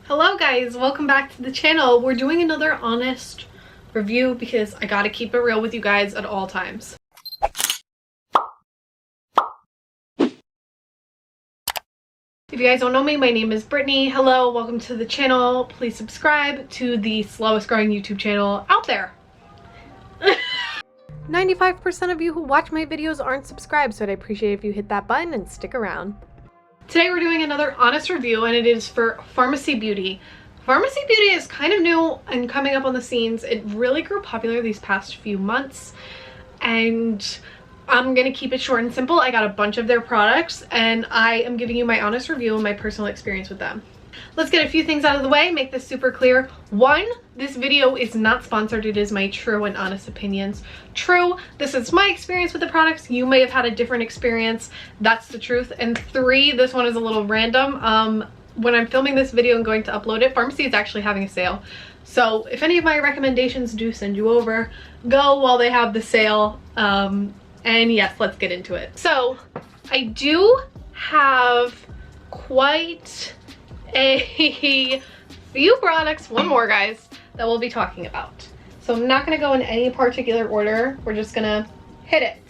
Hello guys, welcome back to the channel. We're doing another honest review because I gotta keep it real with you guys at all times. If you guys don't know me, my name is Brittany. Hello, welcome to the channel. Please subscribe to the slowest growing YouTube channel out there. 95% of you who watch my videos aren't subscribed, so I'd appreciate if you hit that button and stick around. Today we're doing another honest review, and it is for Farmacy Beauty. Farmacy Beauty is kind of new and coming up on the scenes. It really grew popular these past few months, and I'm gonna keep it short and simple. I got a bunch of their products, and I am giving you my honest review and my personal experience with them. Let's get a few things out of the way, make this super clear. One, this video is not sponsored. It is my true and honest opinions. True, this is my experience with the products. You may have had a different experience. That's the truth. And three, this one is a little random. When I'm filming this video and going to upload it, Farmacy is actually having a sale. So if any of my recommendations do send you over, go while they have the sale. And yes, let's get into it. So I do have quite a few products, one more guys, that we'll be talking about. So I'm not going to go in any particular order. We're just going to hit it.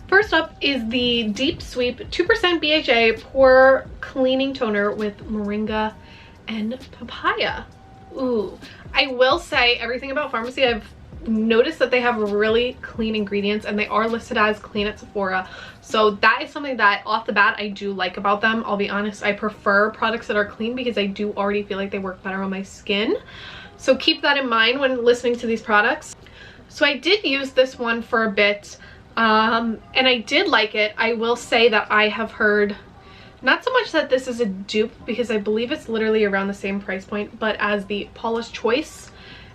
First up is the Deep Sweep 2% BHA Pore Cleaning Toner with Moringa and Papaya. Ooh, I will say everything about Farmacy, I've noticed that they have really clean ingredients and they are listed as clean at Sephora. So that is something that off the bat I do like about them. I'll be honest, I prefer products that are clean because I do already feel like they work better on my skin. So keep that in mind when listening to these products. So I did use this one for a bit and I did like it. I will say that I have heard not so much that this is a dupe, because I believe it's literally around the same price point, but as the Paula's Choice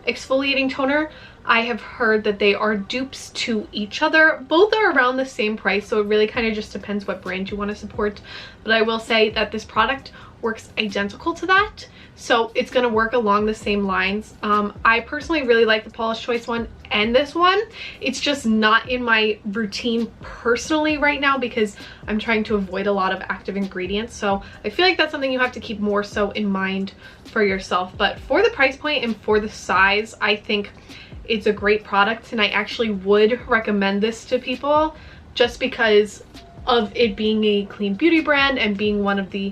exfoliating toner, I have heard that they are dupes to each other. Both are around the same price, so it really kind of just depends what brand you want to support. But I will say that this product works identical to that, so it's going to work along the same lines. I personally really like the Paula's Choice one and this one. It's just not in my routine personally right now because I'm trying to avoid a lot of active ingredients. So I feel like that's something you have to keep more so in mind for yourself. But for the price point and for the size, I think it's a great product, and I actually would recommend this to people just because of it being a clean beauty brand and being one of the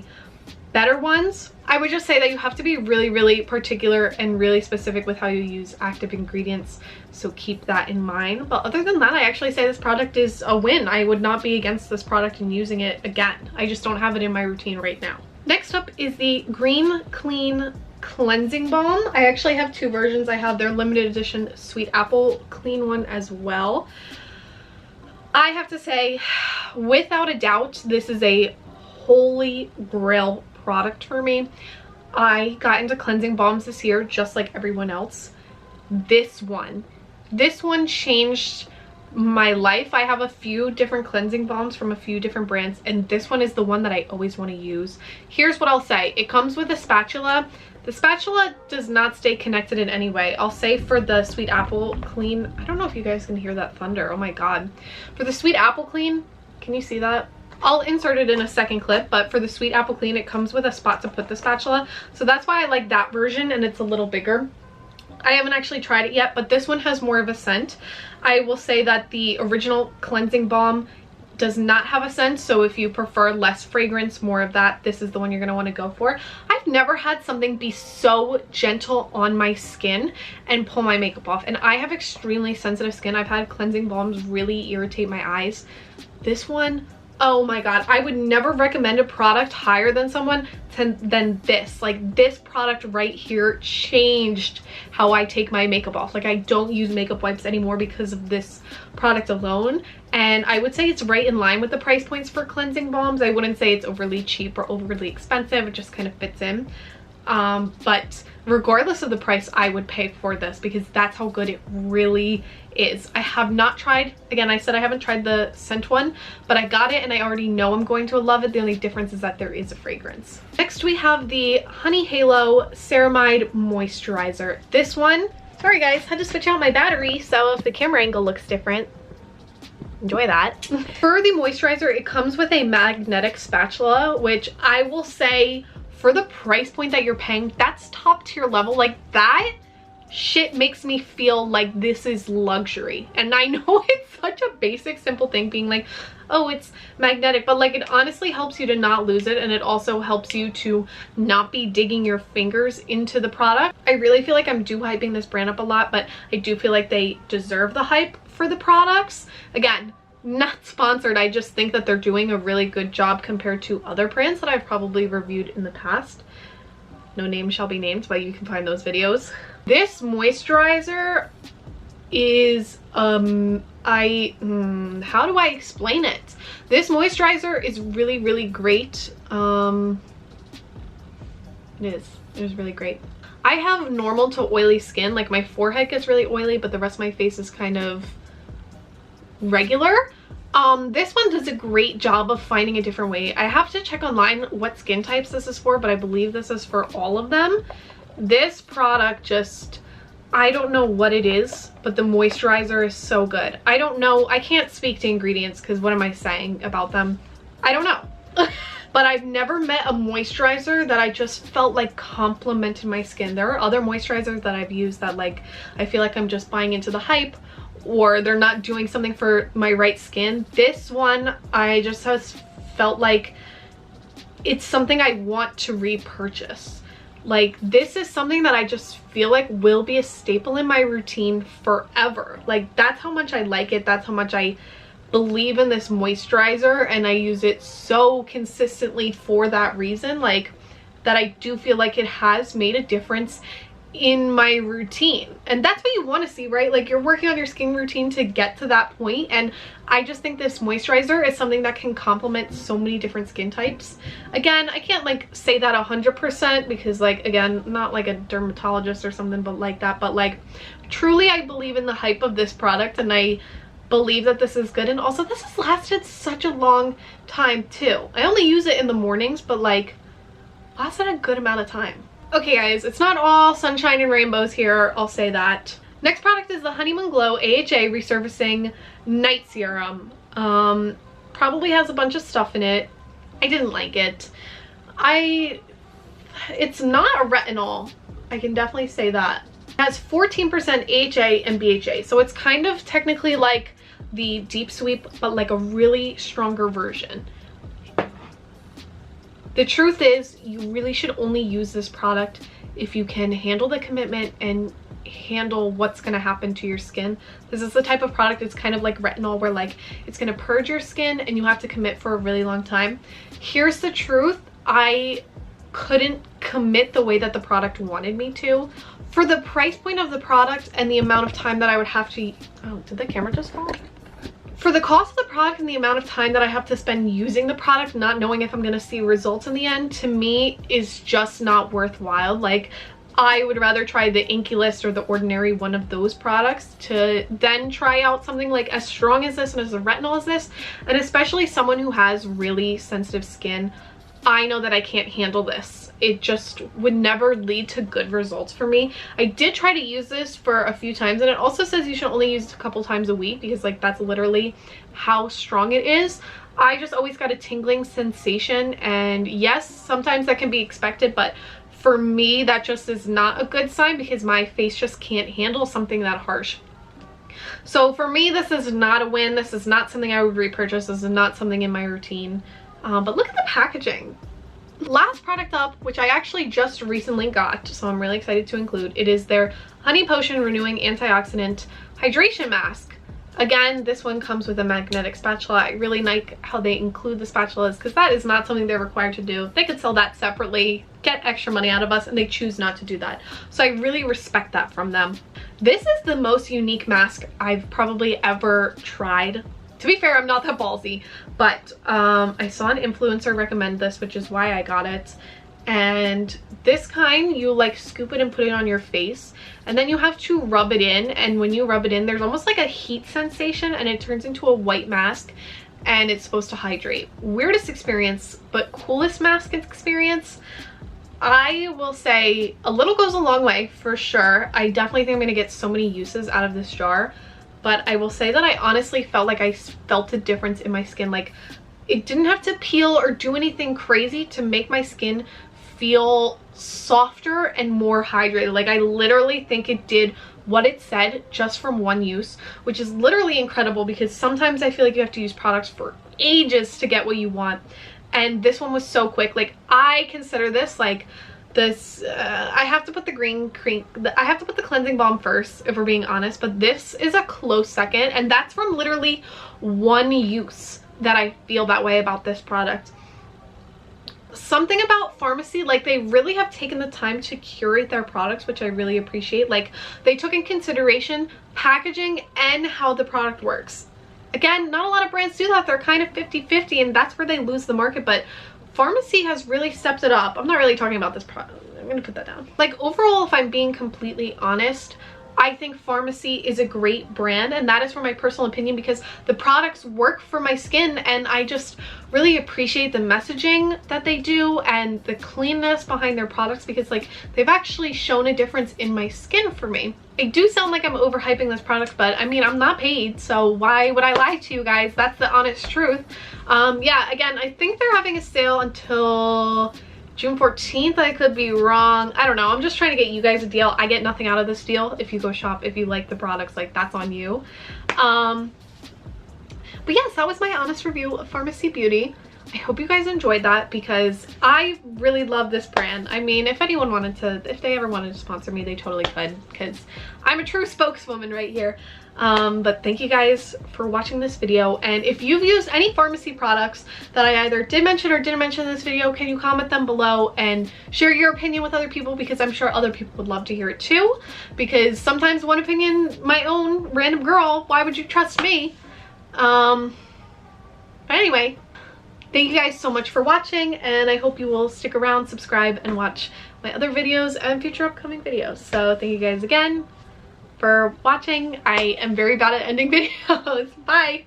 better ones. I would just say that you have to be really particular and really specific with how you use active ingredients, so keep that in mind. But other than that, I actually say this product is a win. I would not be against this product and using it again. I just don't have it in my routine right now. Next up is the Green Clean Cleansing Balm. I actually have two versions. I have their limited edition Sweet Apple Clean one as well. I have to say, without a doubt, this is a holy grail product for me. I got into cleansing balms this year just like everyone else. This one changed my life. I have a few different cleansing balms from a few different brands, and this one is the one that I always want to use. Here's what I'll say. It comes with a spatula. The spatula does not stay connected in any way. I'll say for the Sweet Apple Clean, I don't know if you guys can hear that thunder. Oh my god. For the Sweet Apple Clean, can you see that? I'll insert it in a second clip, but for the Sweet Apple Clean, it comes with a spot to put the spatula. So that's why I like that version, and it's a little bigger. I haven't actually tried it yet, but this one has more of a scent. I will say that the original cleansing balm does not have a scent, so if you prefer less fragrance, more of that, this is the one you're going to want to go for. I've never had something be so gentle on my skin and pull my makeup off, and I have extremely sensitive skin. I've had cleansing balms really irritate my eyes. This one, oh my god, I would never recommend a product higher than than this. Like, this product right here changed how I take my makeup off. Like, I don't use makeup wipes anymore because of this product alone, and I would say it's right in line with the price points for cleansing balms. I wouldn't say it's overly cheap or overly expensive. It just kind of fits in. But regardless of the price, I would pay for this because that's how good it really is. I have not tried, again, I said I haven't tried the scent one, but I got it and I already know I'm going to love it. The only difference is that there is a fragrance. Next we have the Honey Halo Ceramide Moisturizer. This one, sorry guys, had to switch out my battery, so if the camera angle looks different, enjoy that. For the moisturizer, it comes with a magnetic spatula, which I will say for the price point that you're paying, that's top tier level. Like, that shit makes me feel like this is luxury. And I know it's such a basic, simple thing, being like, oh, it's magnetic, but like, it honestly helps you to not lose it, and it also helps you to not be digging your fingers into the product. I really feel like I'm hyping this brand up a lot, but I do feel like they deserve the hype for the products. Again, not sponsored, I just think that they're doing a really good job compared to other brands that I've probably reviewed in the past. No name shall be named, but you can find those videos. This moisturizer is how do I explain it? This moisturizer is really, really great. It is really great. I have normal to oily skin. Like, my forehead gets really oily, but the rest of my face is kind of regular. This one does a great job of finding a different way. I have to check online what skin types this is for, but I believe this is for all of them. This product just, I don't know what it is, but the moisturizer is so good. I don't know, I can't speak to ingredients because what am I saying about them? I don't know. But I've never met a moisturizer that I just felt like complimented my skin. There are other moisturizers that I've used that, like, I feel like I'm just buying into the hype, or they're not doing something for my right skin. This one, I just have felt like it's something I want to repurchase. Like, this is something that I just feel like will be a staple in my routine forever. Like, that's how much I like it. That's how much I believe in this moisturizer, and I use it so consistently for that reason. Like, that I do feel like it has made a difference in my routine, and that's what you want to see, right? Like, you're working on your skin routine to get to that point, and I just think this moisturizer is something that can complement so many different skin types. Again, I can't like say that 100% because, like, again, not like a dermatologist or something, but like that, but like, truly I believe in the hype of this product, and I believe that this is good. And also, this has lasted such a long time too. I only use it in the mornings, but like, lasted a good amount of time. Okay guys, it's not all sunshine and rainbows here, I'll say that. Next product is the Honeymoon Glow AHA Resurfacing Night Serum. Probably has a bunch of stuff in it. I didn't like it. It's not a retinol, I can definitely say that. It has 14% AHA and BHA, so it's kind of technically like the Deep Sweep, but like a really stronger version. The truth is, you really should only use this product if you can handle the commitment and handle what's going to happen to your skin. This is the type of product, it's kind of like retinol, where like, it's going to purge your skin and you have to commit for a really long time. Here's the truth, I couldn't commit the way that the product wanted me to. For the price point of the product and the amount of time that I would have to, oh, did the camera just fall? For the cost of the product and the amount of time that I have to spend using the product, not knowing if I'm going to see results in the end, to me is just not worthwhile. Like, I would rather try the Inky List or the Ordinary, one of those products, to then try out something like as strong as this and as a retinol as this. And especially someone who has really sensitive skin, I know that I can't handle this. It just would never lead to good results for me. I did try to use this for a few times, and it also says you should only use it a couple times a week, because like, that's literally how strong it is. I just always got a tingling sensation, and yes, sometimes that can be expected, but for me that just is not a good sign, because my face just can't handle something that harsh. So for me, this is not a win. This is not something I would repurchase. This is not something in my routine. But look at the packaging. Last product up, which I actually just recently got, so I'm really excited to include, it is their Honey Potion Renewing Antioxidant Hydration Mask. Again, this one comes with a magnetic spatula. I really like how they include the spatulas, because that is not something they're required to do. They could sell that separately, get extra money out of us, and they choose not to do that. So I really respect that from them. This is the most unique mask I've probably ever tried. To be fair, I'm not that ballsy, but I saw an influencer recommend this, which is why I got it. And this kind, you like scoop it and put it on your face, and then you have to rub it in, and when you rub it in, there's almost like a heat sensation, and it turns into a white mask, and it's supposed to hydrate. Weirdest experience, but coolest mask experience. I will say a little goes a long way for sure. I definitely think I'm gonna get so many uses out of this jar. But I will say that I honestly felt like I felt a difference in my skin. Like, it didn't have to peel or do anything crazy to make my skin feel softer and more hydrated. Like, I literally think it did what it said just from one use, which is literally incredible because sometimes I feel like you have to use products for ages to get what you want, and this one was so quick. Like, I consider this like this I have to put the I have to put the cleansing balm first, if we're being honest, but this is a close second, and that's from literally one use that I feel that way about this product. Something about Farmacy, like, they really have taken the time to curate their products, which I really appreciate. Like, they took in consideration packaging and how the product works. Again, not a lot of brands do that. They're kind of 50-50, and that's where they lose the market, but Farmacy has really stepped it up. I'm not really talking about this product. I'm gonna put that down. Like, overall, if I'm being completely honest, I think Farmacy is a great brand, and that is for my personal opinion because the products work for my skin, and I just really appreciate the messaging that they do and the cleanness behind their products because, like, they've actually shown a difference in my skin for me. I do sound like I'm overhyping this product, but I mean, I'm not paid, so why would I lie to you guys? That's the honest truth. Yeah, again, I think they're having a sale until June 14th. I could be wrong. I don't know. I'm just trying to get you guys a deal. I get nothing out of this deal. If you go shop, if you like the products, like, that's on you. But yes, that was my honest review of Farmacy Beauty. I hope you guys enjoyed that because I really love this brand. I mean, if anyone wanted to, if they ever wanted to sponsor me, they totally could because I'm a true spokeswoman right here. But thank you guys for watching this video, and if you've used any Farmacy products that I either did mention or didn't mention in this video, can you comment them below and share your opinion with other people, because I'm sure other people would love to hear it too, because sometimes one opinion, my own random girl, why would you trust me? But anyway, thank you guys so much for watching, and I hope you will stick around, subscribe, and watch my other videos and future upcoming videos. So thank you guys again for watching. I am very bad at ending videos. Bye!